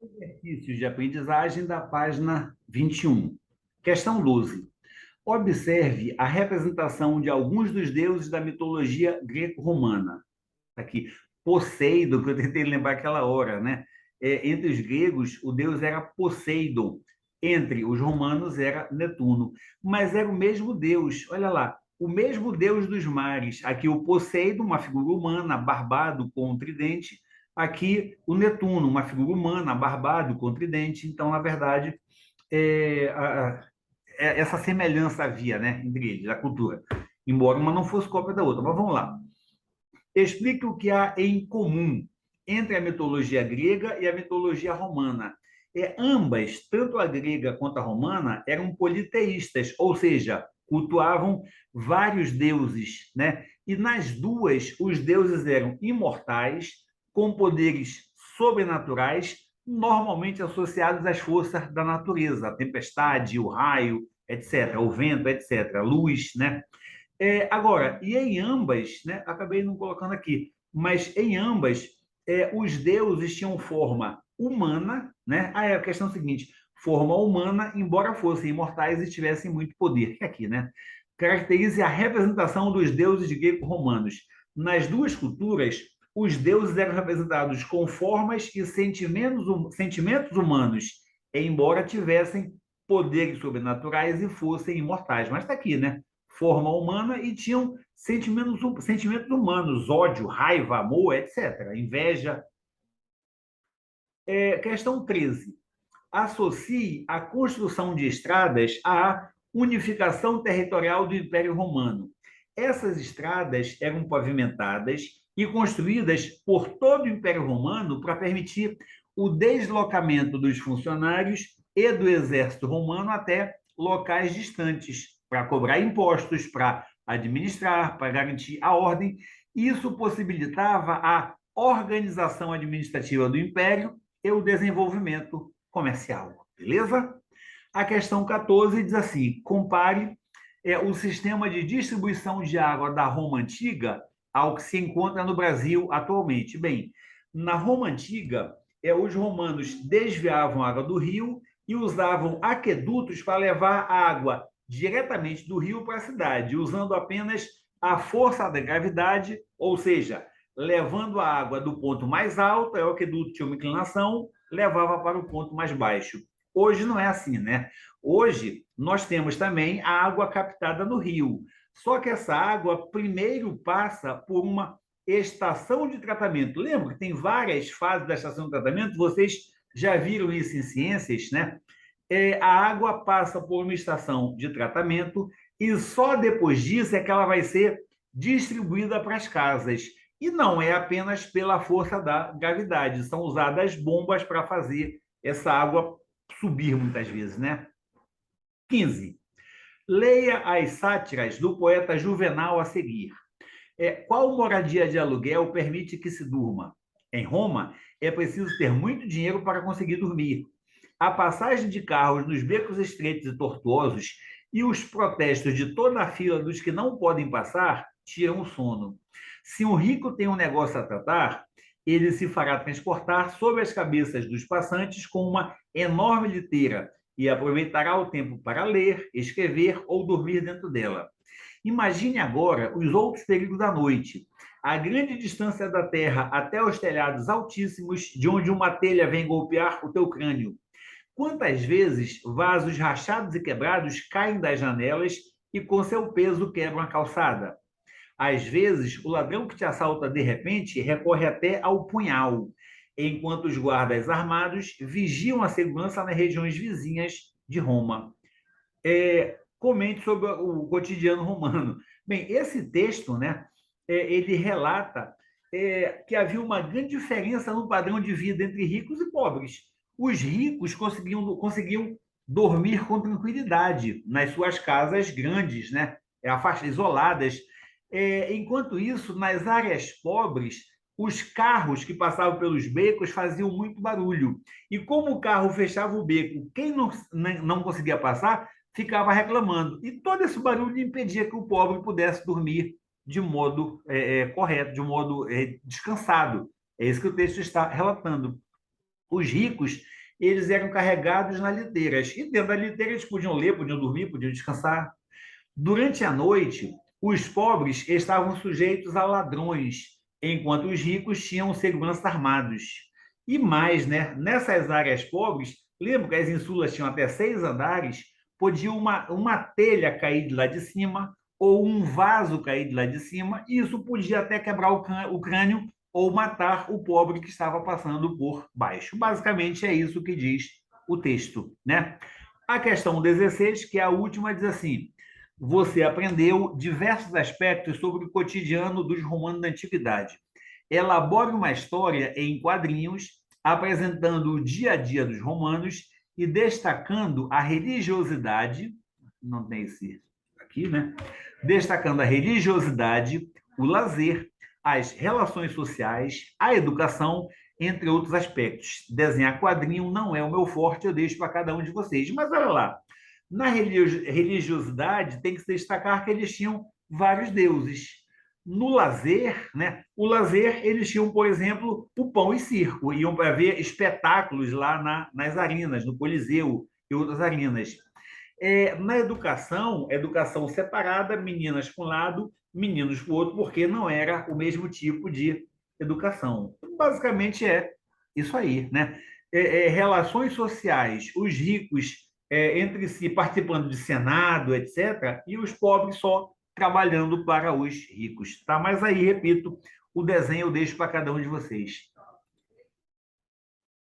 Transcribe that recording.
Exercícios de aprendizagem da página 21. Questão 12. Observe a representação de alguns dos deuses da mitologia greco-romana. Aqui, Poseidon, que eu tentei lembrar aquela hora, né? Entre os gregos, o deus era Poseidon. Entre os romanos era Netuno. Mas era o mesmo deus. Olha lá, o mesmo deus dos mares. Aqui o Poseidon, uma figura humana, barbado com um tridente. Aqui o Netuno, uma figura humana, barbado com um tridente. Então, na verdade, é, essa semelhança havia, né, entre eles, a cultura. Embora uma não fosse cópia da outra. Mas vamos lá. Explique o que há em comum entre a mitologia grega e a mitologia romana. Ambas, tanto a grega quanto a romana, eram politeístas, ou seja, cultuavam vários deuses, né? E nas duas, os deuses eram imortais, com poderes sobrenaturais, normalmente associados às forças da natureza, a tempestade, o raio, etc., o vento, etc., a luz, né? Agora, e em ambas, né, acabei não colocando aqui, mas em ambas, os deuses tinham forma humana, né? A questão é a seguinte: forma humana, embora fossem imortais e tivessem muito poder. Aqui, né? Caracteriza a representação dos deuses greco-romanos. Nas duas culturas, os deuses eram representados com formas e sentimentos humanos, embora tivessem poderes sobrenaturais e fossem imortais. Mas está aqui, né? Forma humana e tinham sentimentos humanos, ódio, raiva, amor, etc. Inveja. Questão 13. Associe a construção de estradas à unificação territorial do Império Romano. Essas estradas eram pavimentadas e construídas por todo o Império Romano para permitir o deslocamento dos funcionários e do exército romano até locais distantes, para cobrar impostos, para administrar, para garantir a ordem. Isso possibilitava a organização administrativa do império e o desenvolvimento comercial. Beleza? A questão 14 diz assim: compare o sistema de distribuição de água da Roma antiga ao que se encontra no Brasil atualmente. Bem, na Roma antiga, os romanos desviavam a água do rio e usavam aquedutos para levar a água diretamente do rio para a cidade, usando apenas a força da gravidade, ou seja, levando a água do ponto mais alto, o aqueduto tinha uma inclinação, levava para o ponto mais baixo. Hoje não é assim, né? Hoje nós temos também a água captada no rio. Só que essa água primeiro passa por uma estação de tratamento. Lembra que tem várias fases da estação de tratamento? Vocês já viram isso em ciências, né? A água passa por uma estação de tratamento e só depois disso é que ela vai ser distribuída para as casas. E não é apenas pela força da gravidade, são usadas bombas para fazer essa água subir muitas vezes, né? 15. Leia as sátiras do poeta Juvenal a seguir. Qual moradia de aluguel permite que se durma? Em Roma, é preciso ter muito dinheiro para conseguir dormir. A passagem de carros nos becos estreitos e tortuosos e os protestos de toda a fila dos que não podem passar tiram o sono. Se um rico tem um negócio a tratar, ele se fará transportar sobre as cabeças dos passantes com uma enorme liteira e aproveitará o tempo para ler, escrever ou dormir dentro dela. Imagine agora os outros períodos da noite. A grande distância da Terra até os telhados altíssimos, de onde uma telha vem golpear o teu crânio. Quantas vezes vasos rachados e quebrados caem das janelas e, com seu peso, quebram a calçada? Às vezes, o ladrão que te assalta de repente recorre até ao punhal, enquanto os guardas armados vigiam a segurança nas regiões vizinhas de Roma. Comente sobre o cotidiano romano. Bem, esse texto, né, ele relata que havia uma grande diferença no padrão de vida entre ricos e pobres. Os ricos conseguiam dormir com tranquilidade nas suas casas grandes, né, isoladas. Enquanto isso, nas áreas pobres, os carros que passavam pelos becos faziam muito barulho. E como o carro fechava o beco, quem não conseguia passar ficava reclamando. E todo esse barulho impedia que o pobre pudesse dormir de modo correto, de modo descansado. É isso que o texto está relatando. Os ricos, eles eram carregados nas liteiras. E dentro da liteira eles podiam ler, podiam dormir, podiam descansar. Durante a noite, os pobres estavam sujeitos a ladrões, enquanto os ricos tinham segurança armados. E mais, né? Nessas áreas pobres, lembra que as insulas tinham até 6 andares, podia uma telha cair de lá de cima ou um vaso cair de lá de cima, e isso podia até quebrar o crânio ou matar o pobre que estava passando por baixo. Basicamente é isso que diz o texto, né? A questão 16, que é a última, diz assim: você aprendeu diversos aspectos sobre o cotidiano dos romanos da antiguidade. Elabore uma história em quadrinhos, apresentando o dia a dia dos romanos e destacando a religiosidade, não tem esse aqui, né? Destacando a religiosidade, o lazer, as relações sociais, a educação, entre outros aspectos. Desenhar quadrinho não é o meu forte, eu deixo para cada um de vocês. Mas olha lá, na religiosidade, tem que se destacar que eles tinham vários deuses. No lazer, né? O lazer, eles tinham, por exemplo, o pão e circo, iam para ver espetáculos lá nas arenas, no Coliseu e outras arenas. Na educação, educação separada, meninas para um lado, meninos para o outro, porque não era o mesmo tipo de educação. Basicamente é isso aí, né? Relações sociais, os ricos entre si participando de Senado, etc., e os pobres só trabalhando para os ricos. Tá? Mas aí, repito, o desenho eu deixo para cada um de vocês.